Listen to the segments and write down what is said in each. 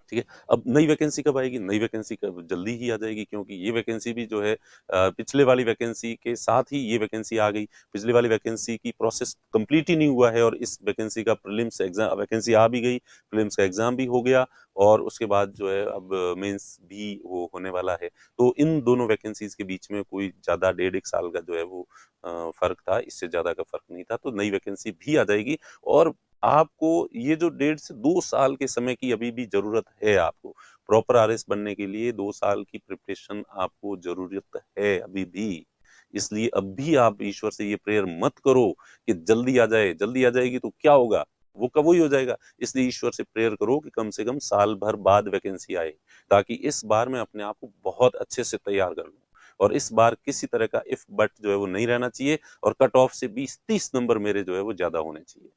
ठीक है। अब नई वैकेंसी कब आएगी? नई वैकेंसी कब जल्दी ही आ जाएगी, क्योंकि ये वैकेंसी भी जो है पिछले वाली वैकेंसी के साथ ही ये वैकेंसी आ गई। पिछली वाली वैकेंसी की प्रोसेस कंप्लीट ही नहीं हुआ है और इस वैकेंसी का प्रीलिम्स एग्जाम, वैकेंसी आ भी गई, प्रीलिम्स का एग्जाम भी हो गया और उसके बाद जो है अब मेंस भी वो होने वाला है। तो इन दोनों वैकेंसीज के बीच में कोई ज़्यादा डेढ़ एक साल का जो है वो फर्क था, इससे ज़्यादा का फर्क नहीं था। तो नई वैकेंसी भी आ जाएगी और आपको ये जो 1.5 से 2 साल के समय की अभी भी जरूरत है, आपको प्रॉपर आरएस बनने के लिए 2 साल की प्रिपरेशन आपको जरूरत है अभी भी। इसलिए अब भी आप ईश्वर से ये प्रेयर मत करो कि जल्दी आ जाए, जल्दी आ जाएगी तो क्या होगा, वो कब ही हो जाएगा। इसलिए ईश्वर से प्रेयर करो कि कम से कम साल भर बाद वैकेंसी आए, ताकि इस बार मैं अपने आप को बहुत अच्छे से तैयार कर लूं और इस बार किसी तरह का इफ बट जो है वो नहीं रहना चाहिए और कट ऑफ से 20-30 नंबर मेरे जो है वो ज्यादा होने चाहिए।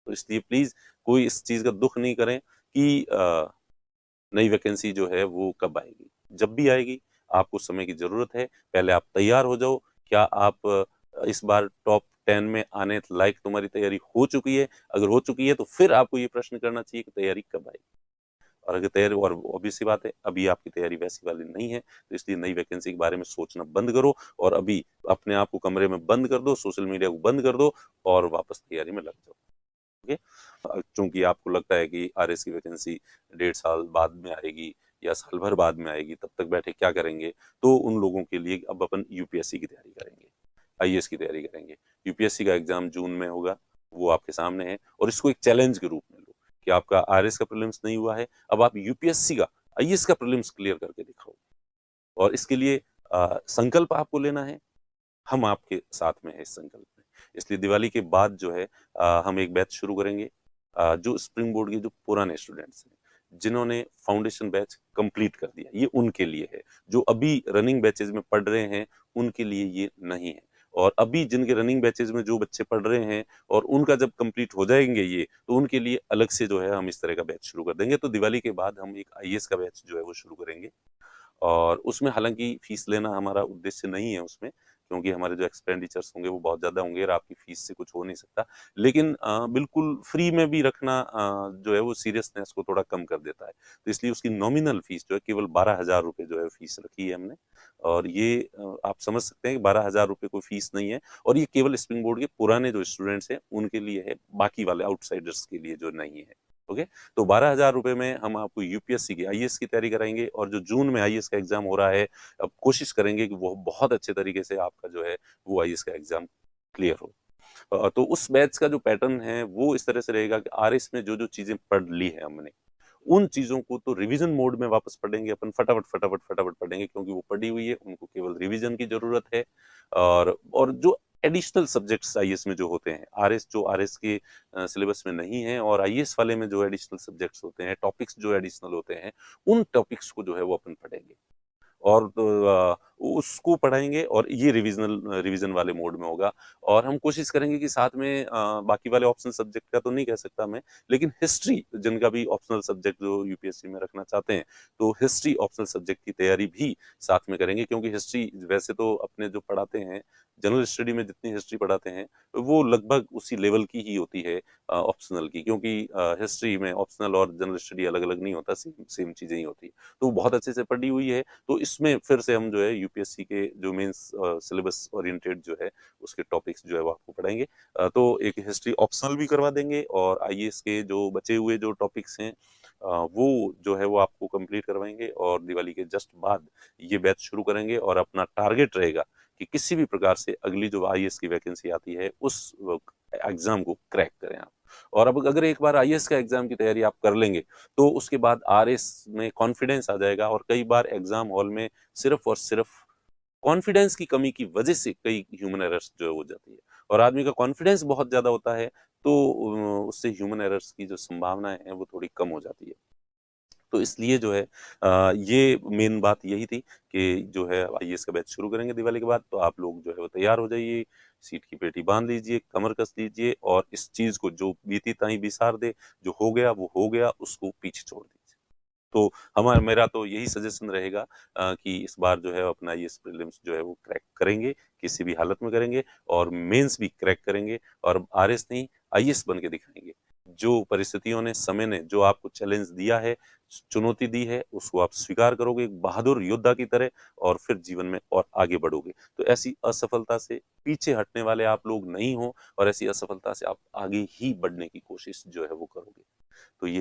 तो इसलिए प्लीज कोई इस चीज का दुख नहीं करें कि नई वैकेंसी जो है वो कब आएगी। जब भी आएगी आपको समय की जरूरत है, पहले आप तैयार हो जाओ। क्या आप इस बार टॉप 10 में आने लायक तुम्हारी तैयारी हो चुकी है? अगर हो चुकी है तो फिर आपको ये प्रश्न करना चाहिए कि तैयारी कब आएगी। और अगर तैयारी, और ऑब्वियस सी बात है अभी आपकी तैयारी वैसी वाली नहीं है, तो इसलिए नई वैकेंसी के बारे में सोचना बंद करो और अभी अपने आप को कमरे में बंद कर दो, सोशल मीडिया को बंद कर दो और वापस तैयारी में लग जाओ। ओके। चूंकि आपको लगता है कि आरएस की वैकेंसी 1.5 साल बाद में आएगी या साल भर बाद में आएगी, तब तक बैठे क्या करेंगे, तो उन लोगों के लिए अब अपन यूपीएससी की तैयारी करेंगे, आईएएस की तैयारी करेंगे। यूपीएससी का एग्जाम जून में होगा, वो आपके सामने है और इसको एक चैलेंज के रूप में लो कि आपका आरएस का प्रीलिम्स नहीं हुआ है, अब आप यूपीएससी का, आईएएस का प्रीलिम्स क्लियर करके दिखाओ। और इसके लिए संकल्प आपको लेना है, हम आपके साथ में है इस संकल्प में। इसलिए दिवाली के बाद जो है हम एक बैच शुरू करेंगे। जो स्प्रिंग बोर्ड के जो पुराने स्टूडेंट्स हैं, जिन्होंने फाउंडेशन बैच कंप्लीट कर दिया, ये उनके लिए है। जो अभी रनिंग बैचेज में पढ़ रहे हैं उनके लिए ये नहीं है। और अभी जिनके रनिंग बैचेज में जो बच्चे पढ़ रहे हैं और उनका जब कंप्लीट हो जाएंगे ये, तो उनके लिए अलग से जो है हम इस तरह का बैच शुरू कर देंगे। तो दिवाली के बाद हम एक आईएएस का बैच जो है वो शुरू करेंगे और उसमें हालांकि फीस लेना हमारा उद्देश्य नहीं है उसमें, क्योंकि हमारे जो एक्सपेंडिचर्स होंगे वो बहुत ज़्यादा होंगे और आपकी फीस से कुछ हो नहीं सकता। लेकिन बिल्कुल फ्री में भी रखना जो है वो सीरियसनेस को थोड़ा कम कर देता है। तो इसलिए उसकी नॉमिनल फीस जो है केवल 12,000 रुपये जो है फीस रखी है हमने। और ये आप समझ सकते हैं कि 12,000 रुपये कोई फीस नहीं है और ये केवल स्प्रिंग बोर्ड के पुराने जो स्टूडेंट्स हैं उनके लिए है, बाकी वाले आउटसाइडर्स के लिए जो नहीं है। ओके। तो 12,000 रुपये में हम आपको यूपीएससी की, आईएएस की तैयारी कराएंगे और जो जून में आईएएस का एग्जाम हो रहा है, अब कोशिश करेंगे कि वो बहुत अच्छे तरीके से आपका जो है वो आईएएस का एग्जाम क्लियर हो। तो उस बैच का जो पैटर्न है वो इस तरह से रहेगा कि आरएस में जो जो चीजें पढ़ ली है हमने, उन चीजों को तो रिवीजन मोड में वापस पढ़ेंगे अपन, फटाफट फटाफट फटाफट पढ़ेंगे, क्योंकि वो पढ़ी हुई है, उनको केवल रिवीजन की जरूरत है। और जो एडिशनल सब्जेक्ट्स आईएएस में जो होते हैं, आरएस जो आरएस के सिलेबस में नहीं है और आईएएस वाले में जो एडिशनल सब्जेक्ट्स होते हैं, टॉपिक्स जो एडिशनल होते हैं, उन टॉपिक्स को जो है वो अपन पढ़ेंगे और उसको पढ़ाएंगे और ये रिवीजन वाले मोड में होगा। और हम कोशिश करेंगे कि साथ में बाकी वाले ऑप्शनल सब्जेक्ट का तो नहीं कह सकता मैं, लेकिन हिस्ट्री जिनका भी ऑप्शनल सब्जेक्ट जो यूपीएससी में रखना चाहते हैं, तो हिस्ट्री ऑप्शनल सब्जेक्ट की तैयारी भी साथ में करेंगे। क्योंकि हिस्ट्री वैसे तो अपने जो पढ़ाते हैं, जनरल स्टडी में जितनी हिस्ट्री पढ़ाते हैं वो लगभग उसी लेवल की ही होती है ऑप्शनल की, क्योंकि हिस्ट्री में ऑप्शनल और जनरल स्टडी अलग अलग नहीं होता, सेम सेम चीजें ही होती है। तो वो बहुत अच्छे से पढ़ी हुई है। तो इसमें फिर से हम जो है यूपीएससी के जो मेंस सिलेबस ओरिएंटेड जो है उसके टॉपिक्स जो है वो आपको पढ़ाएंगे। तो एक हिस्ट्री ऑप्शनल भी करवा देंगे और आईएएस के जो बचे हुए जो टॉपिक्स हैं वो जो है वो आपको कंप्लीट करवाएंगे और दिवाली के जस्ट बाद ये बैच शुरू करेंगे। और अपना टारगेट रहेगा कि किसी भी प्रकार से अगली जो आईएएस की वैकेंसी आती है उस एग्जाम को क्रैक करें आप। और अब अगर एक बार आईएएस का एग्जाम की तैयारी आप कर लेंगे तो उसके बाद आरएस में कॉन्फिडेंस आ जाएगा। और कई बार एग्जाम हॉल में सिर्फ और सिर्फ कॉन्फिडेंस की कमी की वजह से कई ह्यूमन एरर्स जो हो जाती है, और आदमी का कॉन्फिडेंस बहुत ज्यादा होता है तो उससे ह्यूमन एरर्स की जो संभावनाएं हैं वो थोड़ी कम हो जाती है। तो इसलिए जो है ये मेन बात यही थी कि जो है आईएएस का बैच शुरू करेंगे दिवाली के बाद, तो आप लोग जो है वो तैयार हो जाइए, सीट की पेटी बांध लीजिए, कमर कस लीजिए और इस चीज को जो बीती ताई बिसार दे, जो हो गया वो हो गया, उसको पीछे छोड़ दीजिए। तो हमारा मेरा तो यही सजेशन रहेगा कि इस बार जो है अपना ये प्रीलिम्स जो है वो क्रैक करेंगे, किसी भी हालत में करेंगे और मेंस भी क्रैक करेंगे और आरएस नहीं आईएएस बन के दिखाएंगे। जो परिस्थितियों ने, समय ने जो आपको चैलेंज दिया है, चुनौती दी है उसको आप स्वीकार करोगे एक बहादुर योद्धा की तरह और फिर जीवन में और आगे बढ़ोगे। तो ऐसी असफलता से पीछे हटने वाले आप लोग नहीं हो और ऐसी असफलता से आप आगे ही बढ़ने की कोशिश जो है वो करोगे। तो ये